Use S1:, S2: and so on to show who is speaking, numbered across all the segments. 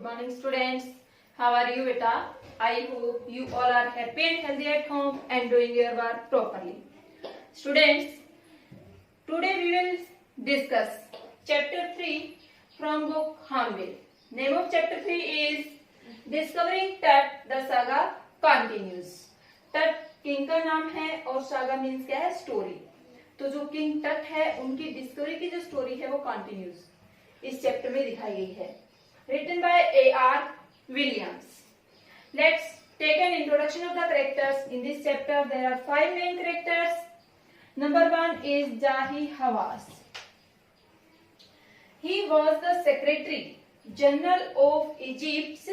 S1: Good morning, students. How are you, beta? I hope you all are happy and healthy at home and doing your work properly. Students, today we will discuss chapter 3 from book Hornbill. Name of chapter 3 is Discovering Tut. The saga continues. Tut king का नाम है और saga means क्या है? Story. तो जो king टट है उनकी डिस्कवरी की जो स्टोरी है वो कंटिन्यूज इस चैप्टर में दिखाई गई है. Written by A.R. Williams. Let's take an introduction of the characters. In this chapter there are 5 main characters. Number 1 is Jahi Hawass. He was the Secretary General of Egypt's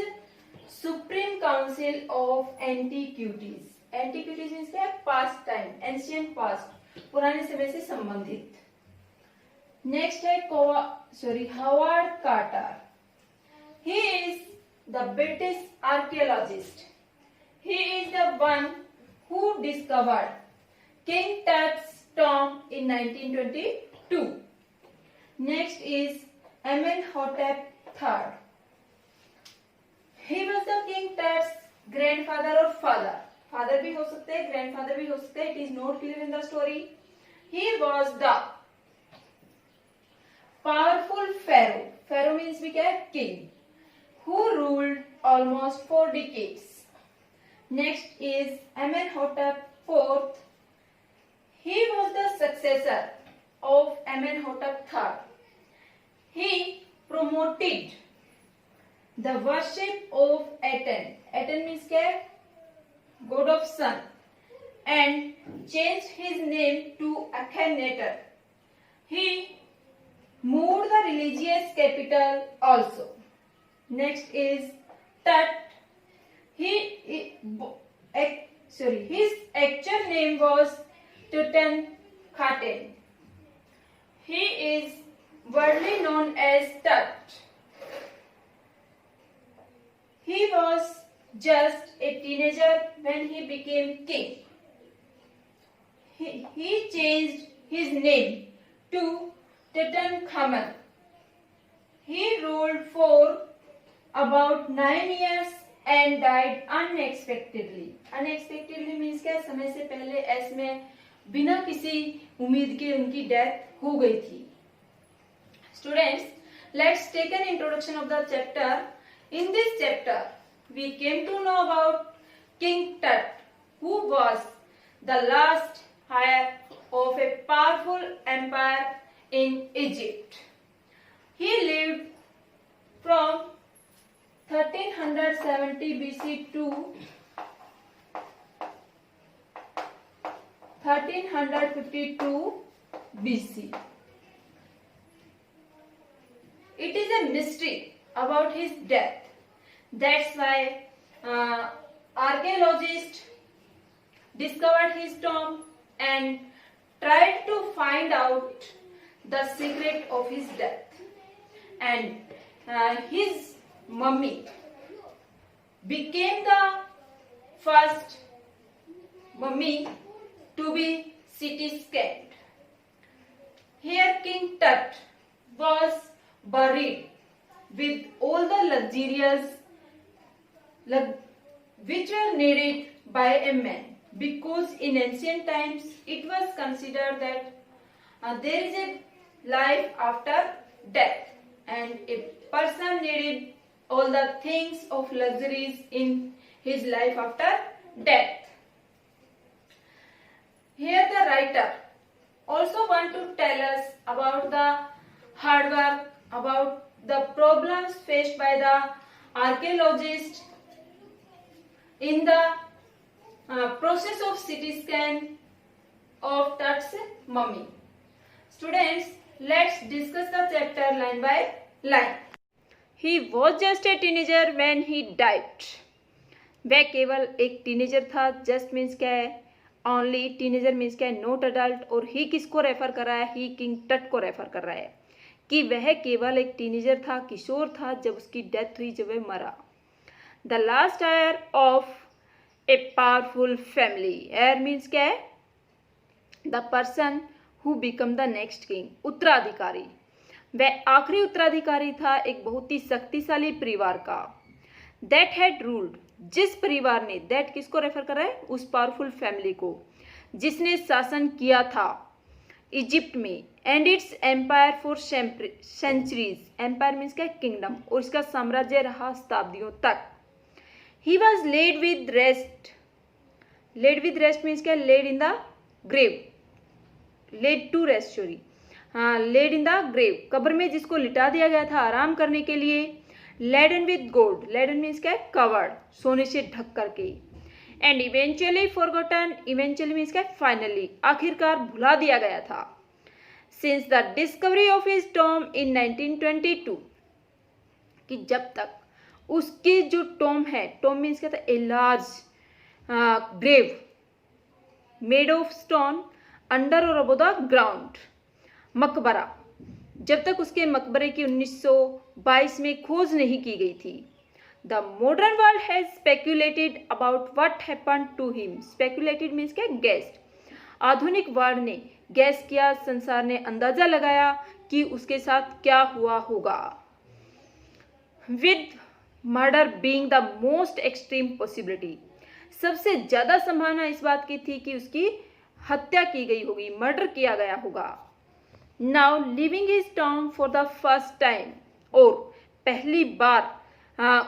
S1: Supreme Council of Antiquities. Antiquities means क्या? Past time, ancient past, पुराने समय से संबंधित. Next है Howard Carter. He is the British archaeologist. He is the one who discovered King Tut's tomb in 1922. Next is Amenhotep III. He was the King Tut's grandfather or father. Father भी हो सकते हैं, grandfather भी हो सकते हैं. It is not clear in the story. He was the powerful pharaoh. Pharaoh means भी क्या है? King. Who ruled almost 4 decades. Next is Amenhotep IV. He was the successor of Amenhotep III. He promoted the worship of Aten. Aten means क्या है? God of sun. And changed his name to Akhenaten. He moved the religious capital also. Next is Tut. His actual name was Tutankhaten. He is widely known as Tut. He was just a teenager when he became king. He changed his name to Tutankhamun. He ruled for about 9 years and died unexpectedly. Unexpectedly means क्या? समय से पहले, ऐसे में बिना किसी उम्मीद के उनकी डेथ हो गई थी. Students, let's take an introduction of the chapter. In this chapter, we came to know about King Tut, who was the last heir of a powerful empire in Egypt. He lived from 1370 BC to 1352 BC. It is a mystery about his death. That's why archaeologists discovered his tomb and tried to find out the secret of his death. And his mummy became the first mummy to be CT scanned. Here King Tut was buried with all the luxurious which were needed by a man, because in ancient times it was considered that there is a life after death and a person needed all the things of luxuries in his life after death. Here the writer also want to tell us about the hard work, about the problems faced by the archaeologists in the process of CT scan of Tut's mummy. Students, let's discuss the chapter line by line. He was just a teenager when he died. वह केवल एक teenager था. Just means क्या है? Only. Teenager means क्या है? Not adult. और ही किसको रेफर कर रहा है? ही किंग टट को रेफर कर रहा है कि वह केवल एक टीनेजर था, किशोर था जब उसकी डेथ हुई, जब वह मरा. The last heir of a powerful family. Heir means क्या है? The person who become the next king. उत्तराधिकारी. वह आखिरी उत्तराधिकारी था एक बहुत ही शक्तिशाली परिवार का। दैट हैड रूल्ड, जिस परिवार ने, दैट किसको रेफर कर रहा है, उस पावरफुल फैमिली को जिसने शासन किया था इजिप्ट में, and its empire for centuries, empire means क्या, किंगडम, और इसका साम्राज्य रहा शताब्दियों तक। He was laid with rest, laid with rest means क्या, laid in the grave, laid to rest, sorry, हाँ, लेड इन द ग्रेव, कब्र में जिसको लिटा दिया गया था आराम करने के लिए। Laden with gold, laden means क्या, कवर्ड, सोने से ढक करके। And eventually forgotten, eventually means क्या, फाइनली, आखिरकार भुला दिया गया था। Since the discovery of his tomb in 1922, कि जब तक उसकी जो टॉम है, टॉम मीन्स क्या था, a large grave made of stone under और अबव द ग्राउंड, मकबरा, जब तक उसके मकबरे की 1922 में खोज नहीं की गई थी। The modern world has speculated about what happened to him, speculated means क्या, गेस्ड, आधुनिक वर्ल्ड ने गैस किया, संसार ने अंदाजा लगाया कि उसके साथ क्या हुआ होगा। With murder being the most extreme possibility, सबसे ज्यादा संभावना इस बात की थी कि उसकी हत्या की गई होगी, मर्डर किया गया होगा। Now living his Tom for the first time, और पहली बार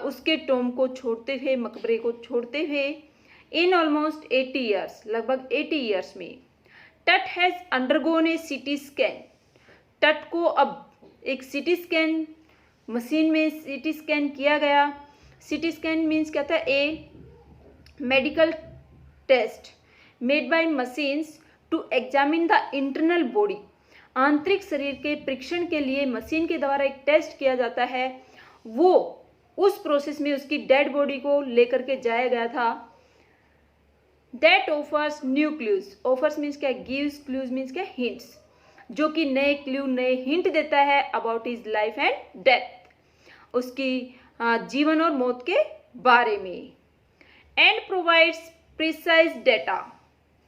S1: उसके टॉम को छोड़ते हुए, मकबरे को छोड़ते हुए, इन ऑलमोस्ट 80 ईयर्स, लगभग 80 ईयर्स में। Tut has undergone a CT scan, Tut को अब एक सिटी स्कैन मशीन में सिटी स्कैन किया गया। सिटी स्कैन मीन्स क्या था, a medical test made by machines to examine the internal body, आंतरिक शरीर के परीक्षण के लिए मशीन के द्वारा एक टेस्ट किया जाता है। वो उस प्रोसेस में उसकी डेड बॉडी को लेकर के जाया गया था। That offers new clues, offers means क्या, गिव्स, क्लूज मीन्स क्या, हिंट्स, जो कि नए क्लू, नए हिंट देता है about his life and death, उसकी जीवन और मौत के बारे में। And provides precise data,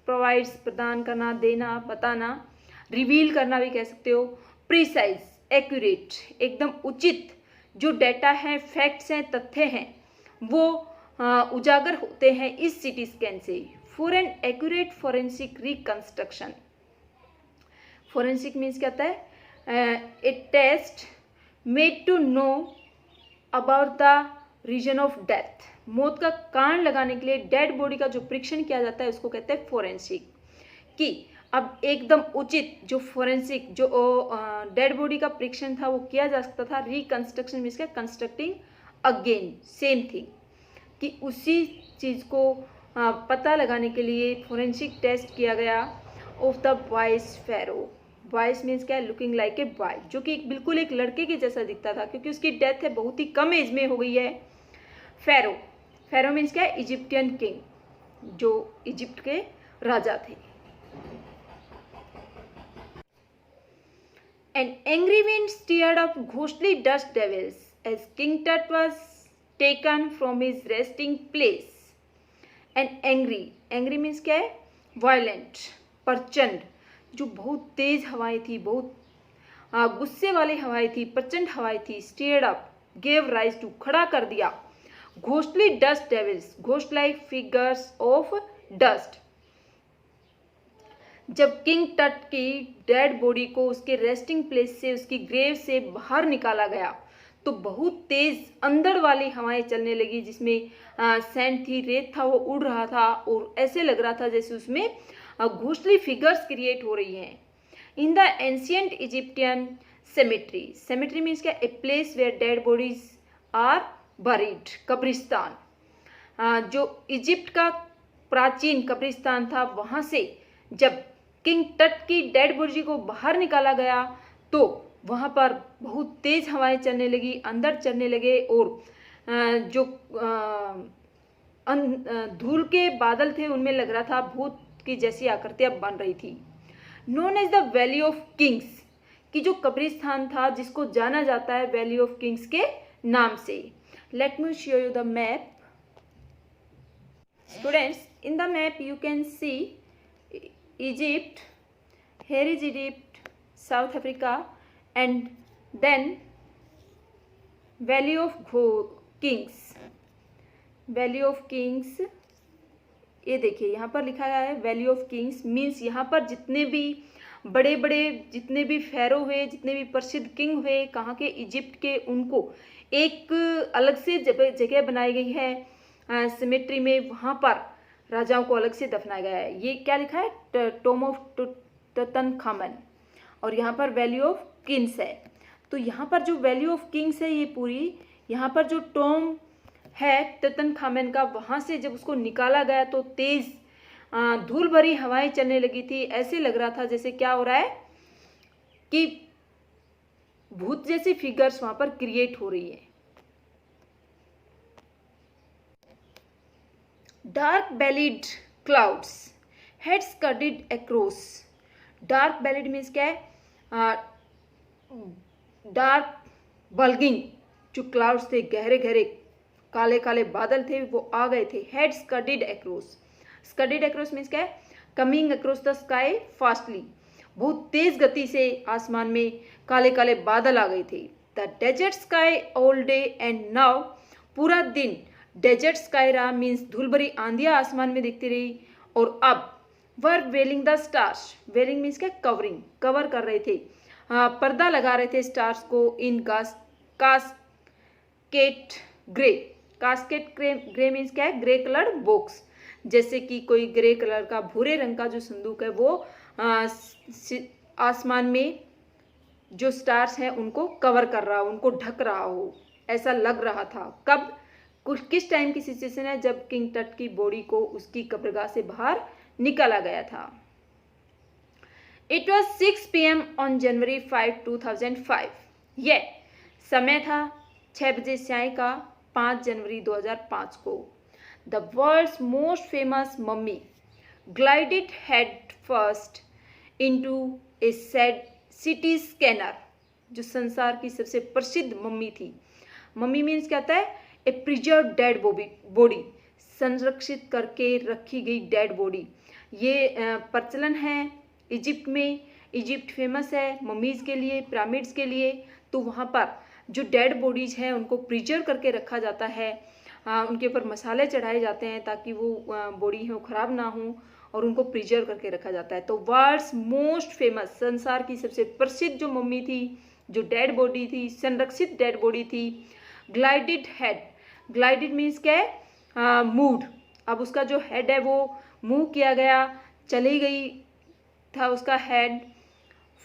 S1: provides प्रदान करना, देना, बताना, रिवील करना भी कह सकते हो, प्रिसाइज, एक्यूरेट, एकदम उचित जो डेटा है, फैक्ट्स हैं, तथ्य हैं, वो उजागर होते हैं इस सिटी स्कैन से। For an accurate forensic reconstruction, forensic means क्या होता है, a test made to know about the reason of death, मौत का कारण लगाने के लिए डेड बॉडी का जो परीक्षण किया जाता है उसको कहते हैं फोरेंसिक। कि अब एकदम उचित जो फोरेंसिक, जो डेड बॉडी का परीक्षण था वो किया जा सकता था। रिकंस्ट्रक्शन मीन्स क्या, कंस्ट्रक्टिंग अगेन सेम थिंग, कि उसी चीज़ को पता लगाने के लिए फोरेंसिक टेस्ट किया गया of the boyish pharaoh. Boyish means क्या, लुकिंग लाइक ए बॉय, जो कि बिल्कुल एक लड़के के जैसा दिखता था, क्योंकि उसकी डेथ है बहुत ही कम एज में हो गई है। फेरो, फेरो मीन्स क्या, इजिप्टियन किंग, जो इजिप्ट के राजा थे। An angry wind stirred up ghostly dust devils as King Tut was taken from his resting place. An angry, angry means क्या है, violent, प्रचंड, जो बहुत तेज हवाएं थी, बहुत गुस्से वाली हवाएं थी, प्रचंड हवाएं थी। stirred up, gave rise to, खड़ा कर दिया। Ghostly dust devils, ghost like figures of dust, जब किंग टट की डेड बॉडी को उसके रेस्टिंग प्लेस से, उसकी ग्रेव से बाहर निकाला गया, तो बहुत तेज अंदर वाली हवाएं चलने लगी, जिसमें सैंड थी, रेत था, वो उड़ रहा था और ऐसे लग रहा था जैसे उसमें घोस्टली फिगर्स क्रिएट हो रही हैं। In the ancient Egyptian cemetery, cemetery means क्या, a place where dead bodies are buried, कब्रिस्तान, जो इजिप्ट का प्राचीन कब्रिस्तान था, वहाँ से जब किंग टट की डेड बॉडी को बाहर निकाला गया तो वहाँ पर बहुत तेज हवाएं चलने लगी, अंदर चलने लगे, और जो धूल के बादल थे उनमें लग रहा था भूत की जैसी आकृतियां बन रही थी। Known as the valley of kings, की जो कब्रिस्तान था जिसको जाना जाता है वैली ऑफ किंग्स के नाम से। Let me show you the map. Students, in the map you can see Egypt, here is Egypt, South Africa and then valley of kings, valley of kings, ये देखिए यहाँ पर लिखा गया है वैली ऑफ किंग्स मीन्स यहाँ पर जितने भी बड़े बड़े जितने भी फेरो हुए, जितने भी प्रसिद्ध किंग हुए कहाँ के, इजिप्ट के, उनको एक अलग से जगह बनाई गई है सिमेट्री में, वहाँ पर राजाओं को अलग से दफनाया गया है। ये क्या लिखा है, टॉम ऑफ टुतनखामन, और यहाँ पर वैली ऑफ किंग्स है। तो यहाँ पर जो वैली ऑफ किंग्स है ये पूरी, यहाँ पर जो टॉम है टुतनखामन का, वहाँ से जब उसको निकाला गया तो तेज धूल भरी हवाएं चलने लगी थी। ऐसे लग रहा था जैसे क्या हो रहा है कि भूत जैसी फिगर्स वहां पर क्रिएट हो रही है। Dark bellied clouds head skirted across, dark bellied means क्या है, डार्क बल्गिंग जो क्लाउड्स थे, गहरे गहरे काले काले बादल थे, वो आ गए थे। Head skirted across, स्कर्टेड across means क्या है, coming across the sky fastly, बहुत तेज गति से आसमान में काले काले बादल आ गए थे। The desert sky all day and now, पूरा दिन डेजर्ट स्काई रहा मीन्स धूल भरी आंधियां आसमान में दिखती रही, और अब were veiling the stars, veiling means क्या, कवरिंग, कवर कर रहे थे, पर्दा लगा रहे थे स्टार्स को, in casket grey, casket grey means क्या है, ग्रे कलर बॉक्स, जैसे कि कोई ग्रे कलर का भूरे रंग का जो संदूक है वो आसमान में जो स्टार्स हैं उनको कवर कर रहा हो, उनको ढक रहा हो, ऐसा लग रहा था। कब, किस टाइम की सिचुएशन है, जब किंग टट की बॉडी को उसकी कब्रगाह से बाहर निकाला गया था। It was 6 PM on January 5, 2005, यह समय था 6 बजे स्याह का 5 जनवरी 2005 को। The world's most famous mummy glided head first into a CT scanner, जो संसार की सबसे प्रसिद्ध मम्मी थी। मम्मी मीन्स क्या होता है, ए प्रिजर्व डेड बॉडी, संरक्षित करके रखी गई डेड बॉडी। ये प्रचलन है इजिप्ट में, इजिप्ट फेमस है मम्मीज़ के लिए, पिरामिड्स के लिए, तो वहाँ पर जो डेड बॉडीज हैं उनको प्रिजर्व करके रखा जाता है, उनके ऊपर मसाले चढ़ाए जाते हैं ताकि वो बॉडी है वो ख़राब ना हो, और उनको प्रिजर्व करके रखा जाता है। तो वर्ल्ड्स मोस्ट फेमस, संसार की सबसे प्रसिद्ध जो मम्मी थी, जो डेड बॉडी थी, संरक्षित डेड बॉडी थी, ग्लाइडेड हेड, ग्लाइडेड मीन्स क्या है, मूव्ड, अब उसका जो हेड है वो मूव किया गया, चली गई था उसका हेड।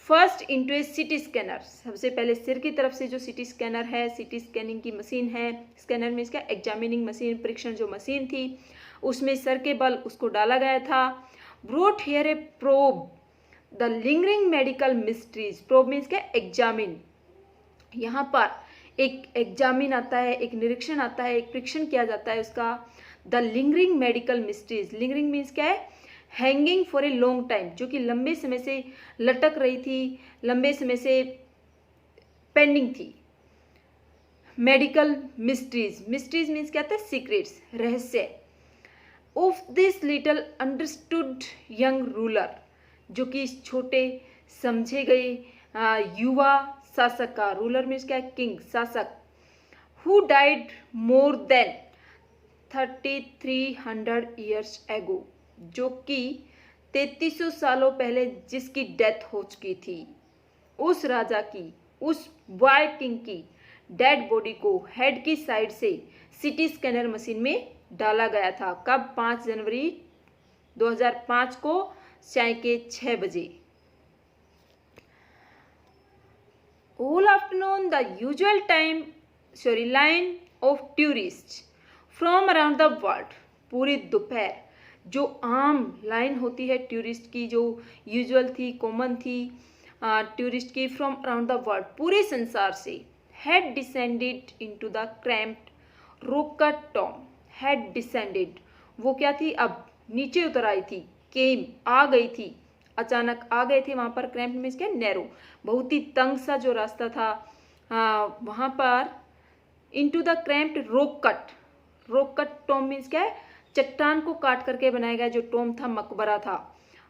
S1: फर्स्ट इंटू ए सिटी स्कैनर, सबसे पहले सिर की तरफ से जो सिटी स्कैनर है, सिटी स्कैनिंग की मशीन है, स्कैनर में इसका एग्जामिनिंग मशीन, परीक्षण जो मशीन थी उसमें सर के बल उसको डाला गया था। Brought here A probe the lingering medical mysteries, probe means क्या, एग्जामिन, यहाँ पर एक एग्जामिन आता है, एक निरीक्षण आता है, एक परीक्षण किया जाता है उसका। The lingering medical mysteries, lingering means क्या है, hanging for a long time, जो कि लंबे समय से लटक रही थी, लंबे समय से पेंडिंग थी। मेडिकल मिस्ट्रीज, मिस्ट्रीज मीन्स क्या होता है, सीक्रेट्स, रहस्य। Of this little understood young ruler, जो कि इस छोटे समझे गए युवा शासक का, रूलर मीन्स क्या है, किंग, शासक, who died more than 3300 years ago, जो कि 3300 सालों पहले जिसकी डेथ हो चुकी थी, उस राजा की, उस बॉय किंग की डेड बॉडी को हेड की साइड से सिटी स्कैनर मशीन में डाला गया था। कब, 5 जनवरी 2005 को शाम के 6 बजे। All afternoon the usual line of tourists from around the world, पूरी दोपहर जो आम लाइन होती है टूरिस्ट की, जो यूजुअल थी, कॉमन थी टूरिस्ट की, फ्रॉम अराउंड द वर्ल्ड, पूरे संसार से, had descended into the cramped rock Tom, had descended, वो क्या थी, अब नीचे उतर आई थी, केम, आ गई थी, अचानक आ गए थे वहाँ पर, क्रैम्प में क्या, नैरो, बहुत ही तंग सा जो रास्ता था वहाँ पर, into the cramped rock cut Tom means क्या है, चट्टान को काट करके बनाया गया जो टॉम था, मकबरा था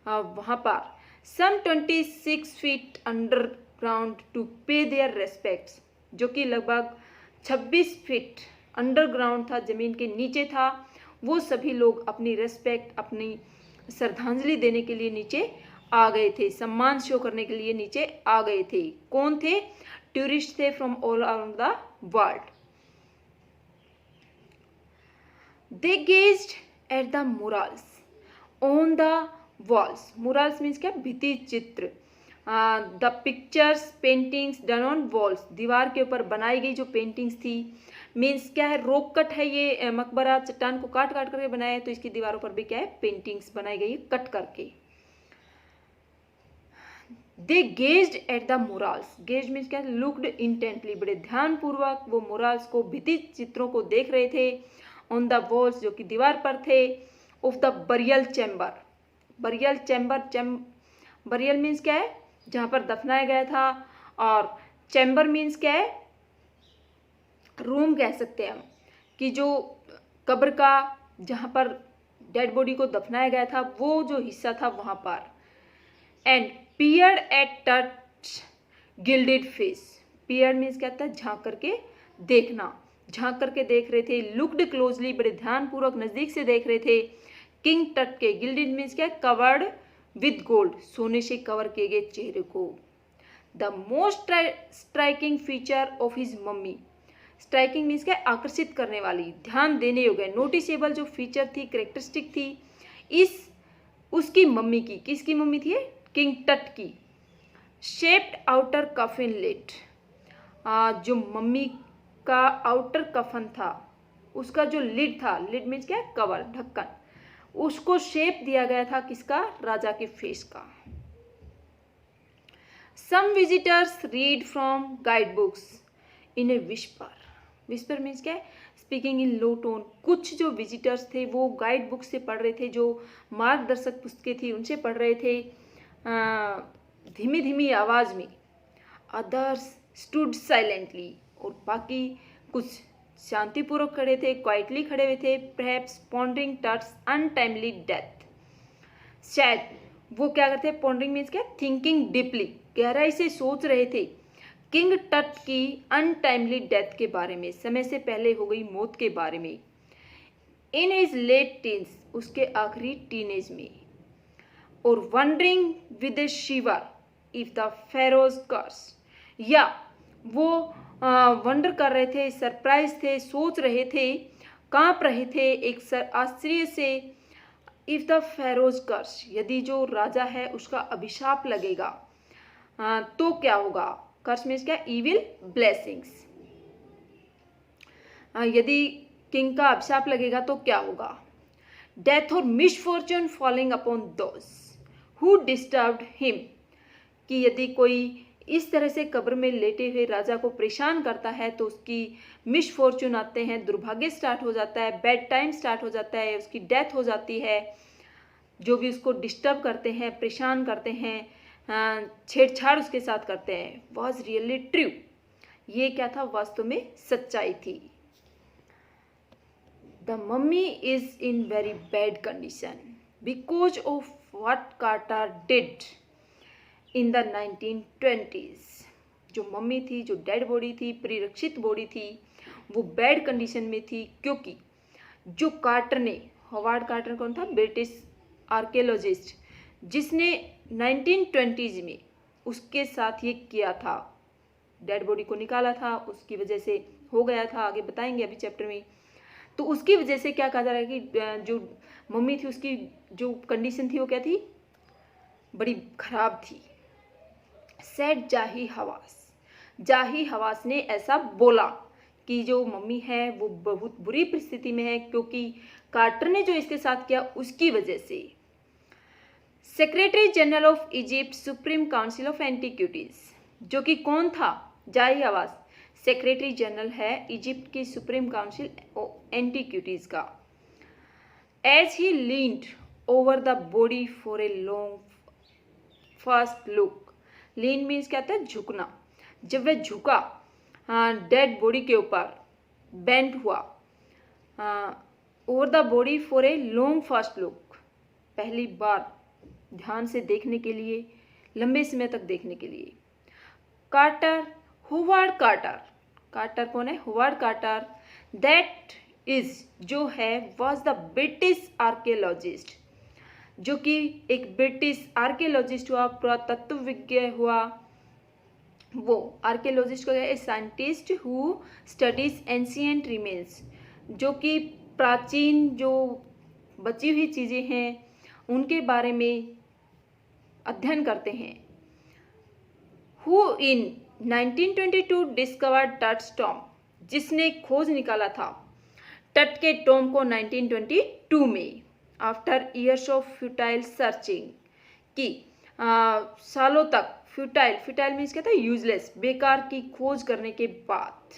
S1: वहाँ पर। सम 26 फीट अंडर ग्राउंड टू पे देयर रेस्पेक्ट्स, जो कि लगभग 26 फीट अंडरग्राउंड था, जमीन के नीचे था। वो सभी लोग अपनी रेस्पेक्ट, अपनी श्रद्धांजलि देने के लिए नीचे आ गए थे, सम्मान शो करने के लिए नीचे आ गए थे। कौन थे? टूरिस्ट थे from all around the world. They gazed at the murals on the walls. Murals means क्या? भित्ति चित्र। The pictures, paintings done on walls. दीवार के ऊपर बनाई गई जो पेंटिंग्स थी, मीन्स क्या है? रोक कट है ये मकबरा, चट्टान को काट काट करके बनाया है, तो इसकी दीवारों पर भी क्या है? पेंटिंग्स बनाई गई है कट करके। They gazed at the murals. Gazed means क्या? Looked intently. बड़े ध्यानपूर्वक वो मुराल्स को, भित्ति चित्रों को देख रहे थे। ऑन द वॉल्स, जो कि दीवार पर थे। Of the burial chamber. Burial chamber, burial means क्या है? जहाँ पर दफनाया गया था। और चैम्बर मीन्स क्या है? रूम कह सकते हैं हम, कि जो कब्र का, जहाँ पर डेड बॉडी को दफनाया गया था, वो जो हिस्सा था वहाँ पर। And peered at touch gilded face. peered means क्या था? झांक करके देखना, झांक करके देख रहे थे। looked closely, बड़े ध्यानपूर्वक नजदीक से देख रहे थे। किंग टट के, gilded मीन्स क्या? कवर्ड विद गोल्ड, सोने से कवर किए गए चेहरे को। The most striking feature of his mummy. Striking means क्या? आकर्षित करने वाली, ध्यान देने योग्य, नोटिसेबल जो फीचर थी, करेक्टरिस्टिक थी इस उसकी मम्मी की। किसकी मम्मी थी? किंग टट की। शेप्ड आउटर कफिन लिड, जो मम्मी का आउटर कफन था, उसका जो लिड था, लिड मीन्स क्या? कवर, ढक्कन, उसको शेप दिया गया था किसका? राजा के फेस का। Some visitors read from guide books in a whisper. Whisper means क्या? Speaking in low tone. कुछ जो विजिटर्स थे वो गाइड बुक से पढ़ रहे थे, जो मार्गदर्शक पुस्तकें थी उनसे पढ़ रहे थे धीमी धीमी आवाज में। अदर्स स्टूड साइलेंटली, और बाकी कुछ शांतिपूर्वक खड़े थे, क्वाइटली खड़े हुए थे। परहैप्स पॉन्डरिंग टट्स अनटाइमली डेथ, शायद वो क्या करते हैं? पॉन्डरिंग मीन्स क्या? थिंकिंग डीपली, गहराई से सोच रहे थे किंग टट की अनटाइमली डेथ के बारे में, समय से पहले हो गई मौत के बारे में। इन हिज लेट टीन्स, उसके आखिरी टीनेज में। और wondering with shiver if the pharaohs curse, या वो वंडर कर रहे थे, सरप्राइज थे, सोच रहे थे, कांप रहे थे एक आश्चर्य से। इफ द फेरोज कर्स, यदि जो राजा है उसका अभिशाप लगेगा तो क्या होगा? कर्स मीन्स क्या? Evil blessings. यदि किंग का अभिशाप लगेगा तो क्या होगा? डेथ और misfortune falling upon those who disturbed him, कि यदि कोई इस तरह से कब्र में लेटे हुए राजा को परेशान करता है तो उसकी मिसफॉर्चून आते हैं, दुर्भाग्य स्टार्ट हो जाता है, बैड टाइम स्टार्ट हो जाता है, उसकी डेथ हो जाती है। जो भी उसको डिस्टर्ब करते हैं, परेशान करते हैं, छेड़छाड़ उसके साथ करते हैं, वॉज रियली ट्रू। ये क्या था? वास्तव में सच्चाई थी। The mummy is in very bad condition because of what Carter did in the 1920s। जो मम्मी थी, जो डेड बॉडी थी, परिरक्षित बॉडी थी, वो बैड कंडीशन में थी क्योंकि जो कार्टर ने, हॉवर्ड कार्टर कौन था? ब्रिटिश आर्कियोलॉजिस्ट, जिसने 1920s में उसके साथ ये किया था, डेड बॉडी को निकाला था, उसकी वजह से हो गया था, आगे बताएंगे अभी चैप्टर में। तो उसकी वजह से क्या कहा जा रहा है कि जो मम्मी थी उसकी जो कंडीशन थी वो क्या थी? बड़ी खराब थी। सेड जाही हवास, जाही हवास ने ऐसा बोला कि जो मम्मी है वो बहुत बुरी परिस्थिति में है क्योंकि कार्टर ने जो इसके साथ किया उसकी वजह से। Secretary general of Egypt supreme council of antiquities, जो कि कौन था? जाही हवास सेक्रेटरी जनरल है इजिप्ट की सुप्रीम काउंसिल एंटीक्विटीज का। As he leaned over the body for a long first look, lean means क्या था? झुकना। जब वह झुका डेड बॉडी के ऊपर, बेंड हुआ, over the body for a long first look, पहली बार ध्यान से देखने के लिए, लंबे समय तक देखने के लिए। Quarter, Howard quarter. कार्टर कौन है? Howard quarter. दैट इज, जो है, वॉज द ब्रिटिश आर्कियोलॉजिस्ट, जो कि एक ब्रिटिश आर्कियोलॉजिस्ट हुआ, पुरातत्वविज्ञ हुआ। वो आर्कियोलॉजिस्ट को है scientist who studies ancient remains, जो कि प्राचीन जो बची हुई चीज़ें हैं उनके बारे में अध्ययन करते हैं। हु इन 1922 डिस्कवर्ड टट्स टॉम, जिसने खोज निकाला था टट के टॉम को 1922 में, after years of futile searching, की सालों तक फ्यूटाइल मीन्स क्या था? यूजलेस, बेकार की खोज करने के बाद।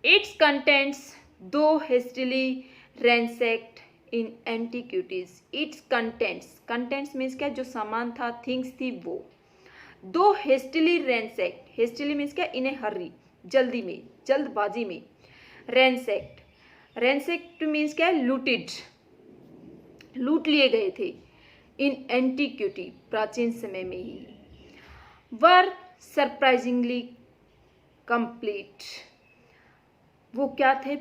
S1: Its contents though hastily ransacked in antiquities. Its contents means क्या? जो सामान था, थिंग्स थी वो। दो हेस्टिली रैंसैक्ड, हेस्टिली मीन्स क्या? इन ए हर्री, जल्दी में, जल्दबाजी में। रैंसैक्ड मीन्स क्या? लूटेड, लूट लिए गए थे। इन एंटीक्विटी, प्राचीन समय में ही। वर सरप्राइजिंगली कंप्लीट, वो क्या थे?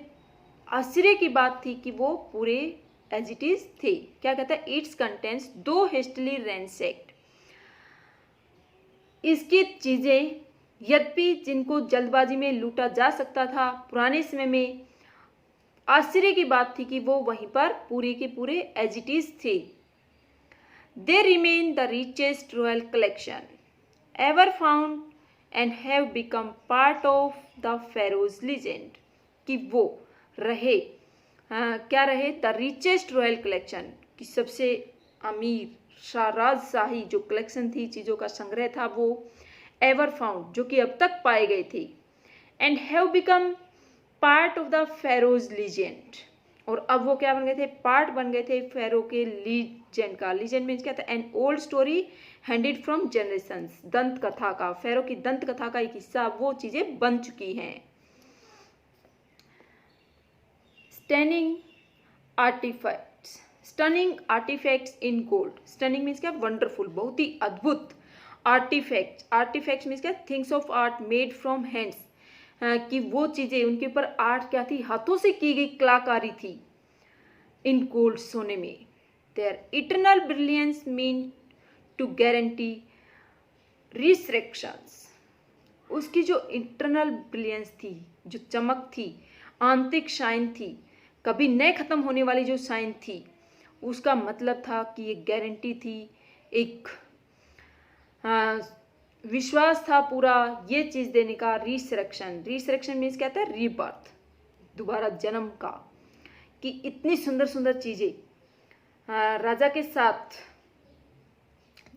S1: आश्चर्य की बात थी कि वो पूरे एज इट इज थे। क्या कहता है? इट्स कंटेंट्स दो हेस्टली रैंसैक्ड, इसकी चीजें यद्यपि जिनको जल्दबाजी में लूटा जा सकता था पुराने समय में, आश्चर्य की बात थी कि वो वहीं पर पूरे के पूरे एज इट इज थे। They remain the richest royal collection ever found and have become part of the Feroz legend, कि वो रहे, क्या रहे? द रिचेस्ट रॉयल कलेक्शन, की सबसे अमीर राजशाही जो कलेक्शन थी, चीज़ों का संग्रह था, वो एवर फाउंड, जो कि अब तक पाए गए थे, and have become part of the Feroz legend, और अब वो क्या बन गए थे? पार्ट बन गए थे फेरो के लीजेंड का। लीजेंड मीन्स क्या था? An old story handed from generations, दंत कथा का, फेरो की दंत कथा का एक हिस्सा वो चीजें बन चुकी हैं। Stunning artifacts in gold. Stunning means क्या? वंडरफुल, बहुत ही अद्भुत। आर्टिफैक्ट्स मीन्स क्या? Things of art made from hands, कि वो चीजें, उनके ऊपर आर्ट क्या थी? हाथों से की गई कलाकारी थी। इन गोल्ड, सोने में। Their eternal brilliance meant to guarantee resurrections, उसकी जो इंटरनल ब्रिलियंस थी, जो चमक थी, आंतरिक शाइन थी, कभी न खत्म होने वाली जो शाइन थी, उसका मतलब था कि एक गारंटी थी, एक विश्वास था पूरा ये चीज देने का। रिसरेक्शन मीन्स क्या था? रीबर्थ, दोबारा जन्म का, कि इतनी सुंदर सुंदर चीजें राजा के साथ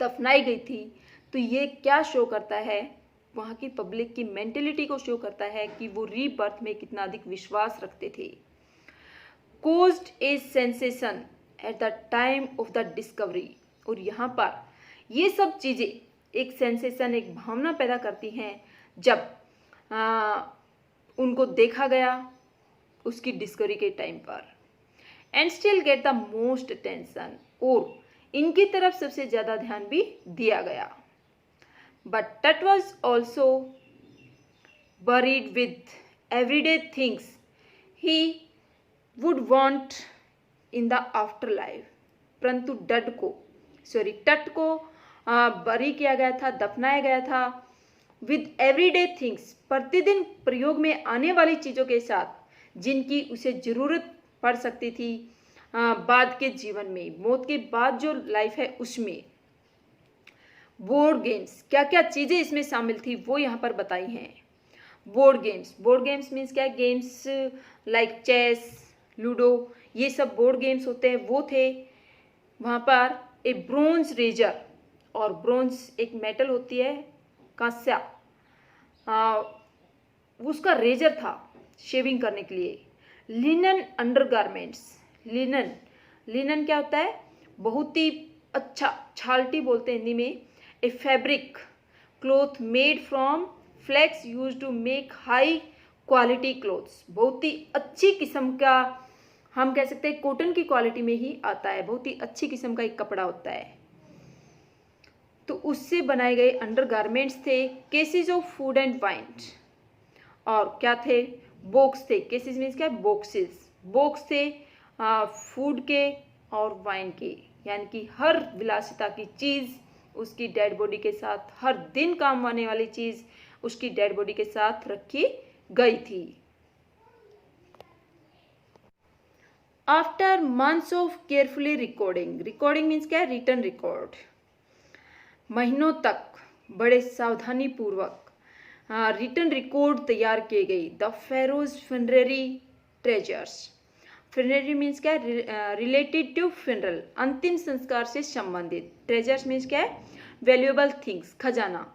S1: दफनाई गई थी। तो ये क्या शो करता है? वहाँ की पब्लिक की मेंटेलिटी को शो करता है कि वो रीबर्थ में कितना अधिक विश्वास रखते थे। Caused A sensation at the time of the discovery, और यहाँ पर ये सब चीज़ें एक सेंसेशन, एक भावना पैदा करती हैं जब उनको देखा गया उसकी डिस्कवरी के टाइम पर। And still get the most attention, और इनकी तरफ सबसे ज़्यादा ध्यान भी दिया गया। But that was also buried with everyday things he would want in the afterlife. परंतु तट को बरी किया गया था, दफनाया गया था with everyday things, प्रतिदिन प्रयोग में आने वाली चीज़ों के साथ, जिनकी उसे ज़रूरत पड़ सकती थी बाद के जीवन में, मौत के बाद जो लाइफ है उसमें। बोर्ड गेम्स, क्या क्या चीज़ें इसमें शामिल थी वो यहाँ पर बताई हैं। बोर्ड गेम्स मीन्स क्या? गेम्स लाइक चेस, लूडो, ये सब बोर्ड गेम्स होते हैं, वो थे वहाँ पर। ए ब्रोंज रेजर, और ब्रोंज एक मेटल होती है, कांस्य, उसका रेजर था शेविंग करने के लिए। लिनन अंडरगारमेंट्स, लिनन क्या होता है? बहुत ही अच्छा, छाल्टी बोलते हैं हिंदी में। A fabric cloth made from flax used to make high quality clothes, बहुत ही अच्छी किस्म का, हम कह सकते हैं कॉटन की क्वालिटी में ही आता है, बहुत ही अच्छी किस्म का एक कपड़ा होता है। तो उससे बनाए गए अंडरगारमेंट्स थे। Cases of food and wine, और क्या थे, बॉक्स थे। केसेस मीन्स क्या, बॉक्सेस, बॉक्स थे फूड के और वाइन के, यानी कि हर विलासिता की चीज़ उसकी डेड बॉडी के साथ, हर दिन काम आने वाली चीज़ उसकी डेड बॉडी के साथ रखी गई थी। After months of carefully recording, recording means क्या है, रिटन रिकॉर्ड, महीनों तक बड़े सावधानी पूर्वक रिटन रिकॉर्ड तैयार किए गई। द फेरोज फिनररी ट्रेजर्स, फिनररी मीन्स क्या है, रिलेटेड टू फिनरल, अंतिम संस्कार से संबंधित। ट्रेजर्स मीन्स क्या है, वैल्यूएबल थिंग्स, खजाना।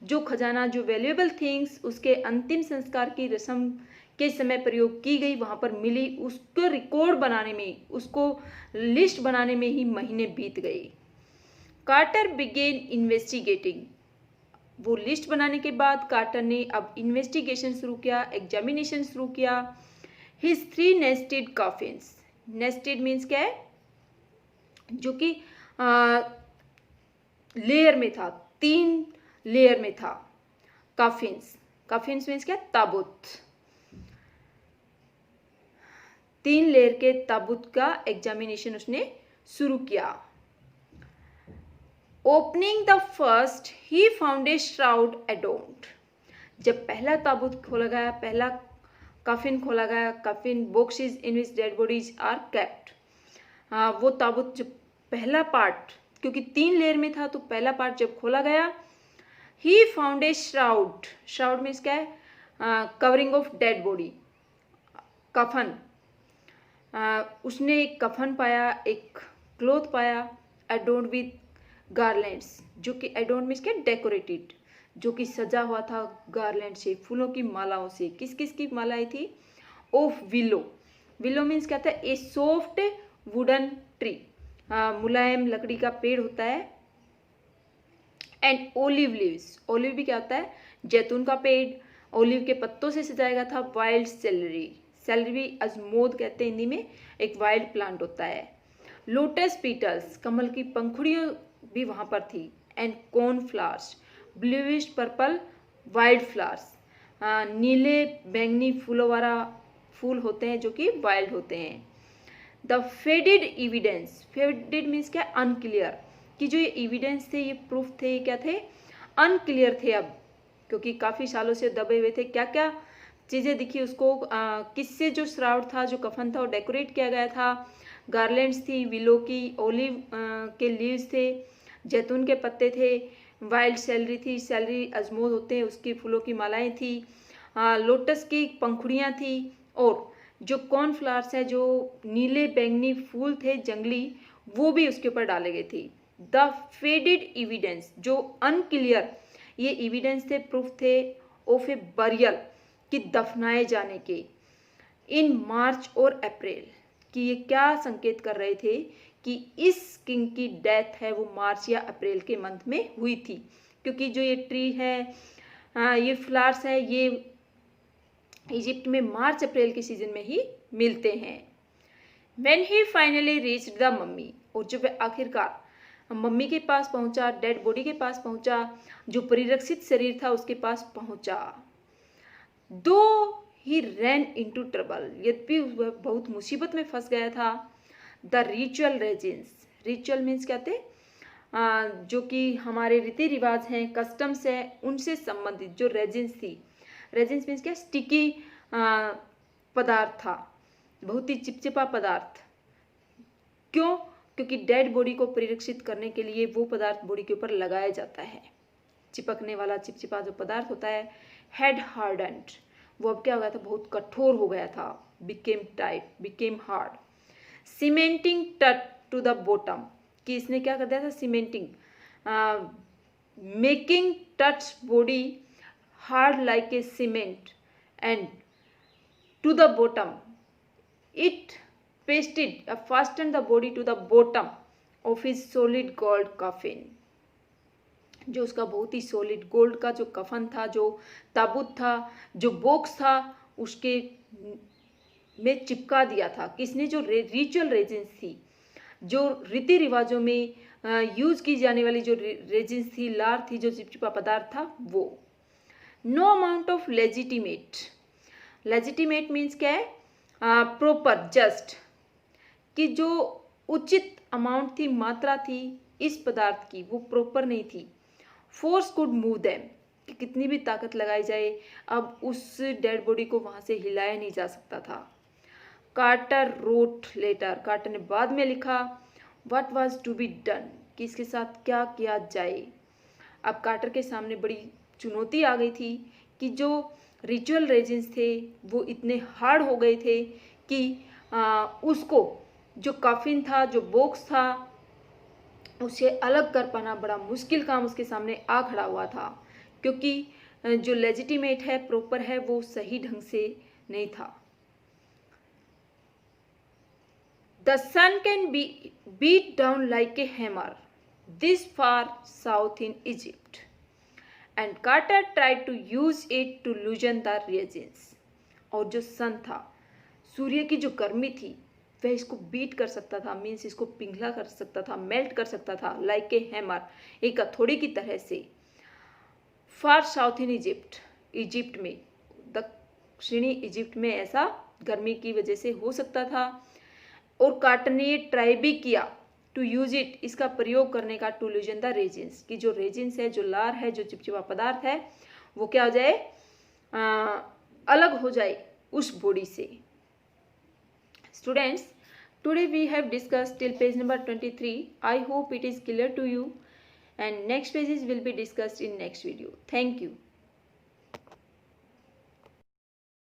S1: जो खजाना, जो वैल्यूएबल थिंग्स उसके अंतिम संस्कार की रस्म के समय प्रयोग की गई, वहाँ पर मिली, उसको रिकॉर्ड बनाने में, उसको लिस्ट बनाने में ही महीने बीत गए। कार्टर बिगेन इन्वेस्टिगेटिंग, वो लिस्ट बनाने के बाद कार्टर ने अब इन्वेस्टिगेशन शुरू किया, एग्जामिनेशन शुरू किया। His 3 nested coffins, nested means क्या है, जो कि लेयर में था, 3 लेयर में था। कॉफिन्स, कॉफिन्स मीन्स क्या, ताबूत, 3 लेयर के ताबूत का एग्जामिनेशन उसने शुरू किया। Opening the first he found a shroud adorned, जब पहला ताबूत खोला गया, पहला कफिन खोला गया, coffin boxes in which dead bodies are kept, वो ताबूत जो पहला पार्ट, क्योंकि 3 लेयर में था तो पहला पार्ट जब खोला गया, ही found a shroud, shroud means क्या है, कवरिंग ऑफ डेड बॉडी, कफन, उसने एक कफन पाया, एक क्लॉथ पाया, एडोन्ड विथ गार्लैंड्स, जो कि एडोन्ड मीन्स क्या, डेकोरेटेड, जो कि सजा हुआ था गार्लैंड से, फूलों की मालाओं से। किस किस की मालाएं थी, ऑफ विलो, विलो मीन्स क्या था, ए सॉफ्ट वुडन ट्री, मुलायम लकड़ी का पेड़ होता है। एंड ओलिव लीव्स, ओलिव भी क्या होता है, जैतून का पेड़, ओलिव के पत्तों से सजाया गया था। वाइल्ड सेलरी, सेलरी भी अजमोद कहते हैं हिंदी में, एक वाइल्ड प्लांट होता है। लोटस पीटल्स, कमल की पंखुड़ियों भी वहाँ पर थी। And corn flowers, bluish purple wild flowers, नीले बैंगनी फूलों वाला फूल होते हैं जो कि वाइल्ड होते हैं। The faded evidence, faded means क्या, अनक्लियर, कि जो ये एविडेंस थे, ये प्रूफ थे, ये क्या थे, अनक्लियर थे अब, क्योंकि काफ़ी सालों से दबे हुए थे। क्या क्या चीज़ें दिखी उसको, किससे जो श्राउड था, जो कफन था, वो डेकोरेट किया गया था। गार्लैंड्स थी, विलो की, ओलिव के लीव्स थे, जैतून के पत्ते थे, वाइल्ड सेलरी थी, सेलरी अजमोद होते हैं उसकी फूलों की मालाएं थी, लोटस की पंखुड़ियाँ थी, और जो कॉर्नफ्लावर्स है, जो नीले बैंगनी फूल थे जंगली, वो भी उसके ऊपर डाले गए थे। द फेडेड एविडेंस, जो अनक्लियर ये एविडेंस थे, प्रूफ थे ऑफ ए बरियल, कि दफनाए जाने के, इन मार्च और अप्रैल, कि ये क्या संकेत कर रहे थे कि इस किंग की डेथ है वो मार्च या अप्रैल के मंथ में हुई थी, क्योंकि जो ये ट्री है, ये फ्लावर्स है, ये इजिप्ट में मार्च अप्रैल के सीजन में ही मिलते हैं। When he finally reached the mummy, और जब वह आखिरकार मम्मी के पास पहुंचा, डेड बॉडी के पास पहुंचा, जो परिरक्षित शरीर था उसके पास पहुंचा, दो ही रैन इनटू ट्रबल, यद्यपि वह बहुत मुसीबत में फंस गया था। The ritual resins, ritual means क्या थे, जो कि हमारे रीति रिवाज हैं, कस्टम्स हैं, उनसे संबंधित जो रेजिन्स थी, रेजिन्स मीन्स क्या, स्टिकी पदार्थ था, बहुत ही चिपचिपा पदार्थ। क्यों, क्योंकि डेड बॉडी को परिरक्षित करने के लिए वो पदार्थ बॉडी के ऊपर लगाया जाता है, चिपकने वाला चिपचिपा जो पदार्थ होता है। हेड हार्डन्ड, वो अब क्या हो गया था, बहुत कठोर हो गया था, became tight, became hard. Cementing touch to the bottom, कि इसने क्या कर दिया था, cementing, making touch body hard like a cement, and to the bottom it pasted fastened the body to the bottom of his solid gold coffin, जो उसका बहुत ही solid gold का जो कफन था, जो ताबूत था, जो बॉक्स था, उसके में चिपका दिया था। किसने, जो रिचुअल रेजिन्स थी, जो रीति रिवाजों में यूज की जाने वाली जो रेजिन्स थी, लार थी, जो चिपचिपा पदार्थ था वो। No amount of legitimate, legitimate means क्या है, प्रॉपर, जस्ट, कि जो उचित अमाउंट थी, मात्रा थी इस पदार्थ की, वो प्रॉपर नहीं थी। फोर्स कुड मूव देम, कि कितनी भी ताकत लगाई जाए अब उस डेड बॉडी को वहां से हिलाया नहीं जा सकता था। कार्टर रोट लेटर, कार्टर ने बाद में लिखा, what was to be done, कि इसके साथ क्या किया जाए। अब कार्टर के सामने बड़ी चुनौती आ गई थी कि जो रिचुअल रेजिन्स थे वो इतने हार्ड हो गए थे कि उसको, जो कॉफिन था, जो बॉक्स था, उसे अलग कर पाना बड़ा मुश्किल काम उसके सामने आ खड़ा हुआ था, क्योंकि जो लेजिटिमेट है, प्रॉपर है, वो सही ढंग से नहीं था। The sun can be beat down like a hammer this far south in Egypt, and Carter tried to use it to loosen the resins. और जो सन था, सूर्य की जो गर्मी थी, वह इसको बीट कर सकता था, मीन्स इसको पिघला कर सकता था, मेल्ट कर सकता था, लाइक ए हैमर, एक हथौड़ी की तरह से। फार साउथ इन इजिप्ट, इजिप्ट में, दक्षिणी इजिप्ट में ऐसा गर्मी की वजह से हो सकता था। और कार्टर ने ये ट्राई भी किया टू यूज इट, इसका प्रयोग करने का, टू लूजन द रेजिन्स, कि जो रेजिन्स है, जो लार है, जो चिपचिपा पदार्थ है, वो क्या हो जाए, अलग हो जाए उस बॉडी से। Students, today we have discussed till page number 23. I hope it is clear to you, and next pages will be discussed in next video. Thank you.